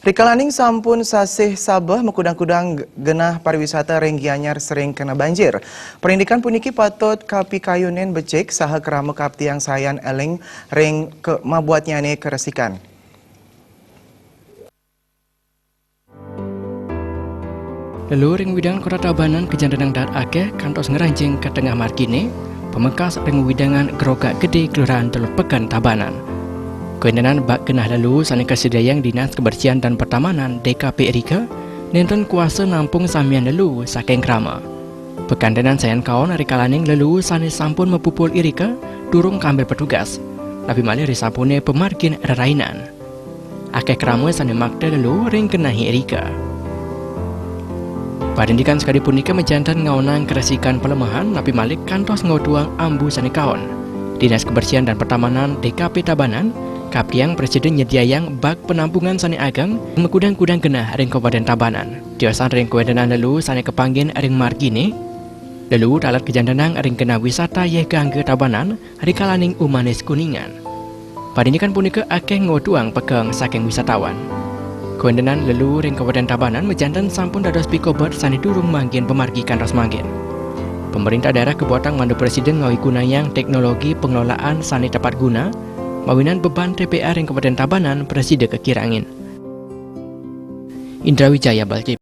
Rikalaning sampun sasih Sabah mekudang-kudang genah pariwisata ring Gianyar sering kena banjir. Perindikan puniki patut kapikayunen becek saha kerama kaptiang sayan eling ring ke mabuatnya ne keresikan. Lalu ring widang Kota Tabanan kejandanang dat akeh kantos ngeranjing ke tengah markine, pemekas ring widangan Gerogak Gede Kelurahan Teluk Pekan Tabanan. Kewenangan bak genah lalu sani kesedayang Dinas Kebersihan dan Pertamanan DKP Erika nenten kuasa nampung samian lalu saking krama. Pekandanan sayan kawan rikalaning lalu sani sampun mepupul Erika durung kambil petugas. Tapi malih risapune pemarkin rerainan. Akeh krama sani makta lalu ring kenahi Erika. Parindikan sekali punika menjantan ngaunang keresikan pelemahan napi malik kantos ngautuang ambu sani kawan. Dinas Kebersihan dan Pertamanan DKP Tabanan Kaptiang Presiden nyediayang bak penampungan sani agang mekudang-kudang genah ring Kabupaten Tabanan. Tiosan ring kewenangan lalu sani kepanggin ring margine. Lalu dalat kejandanang ring genah wisata yeh gangge Tabanan rikalaning Umanis Kuningan. Parindikan punika akeh ngotuang pekeng saking wisatawan. Kewenangan lalu ring Kabupaten Tabanan menjantan sampun dados pikobat sani durung manggen pemargikan ros manggen. Pemerintah daerah kebuatan mandu Presiden ngawi gunayang teknologi pengelolaan sani tepat guna mawinan beban TPA ring Kabupaten Tabanan Presiden kekirangin. Indra Wijaya Balcip.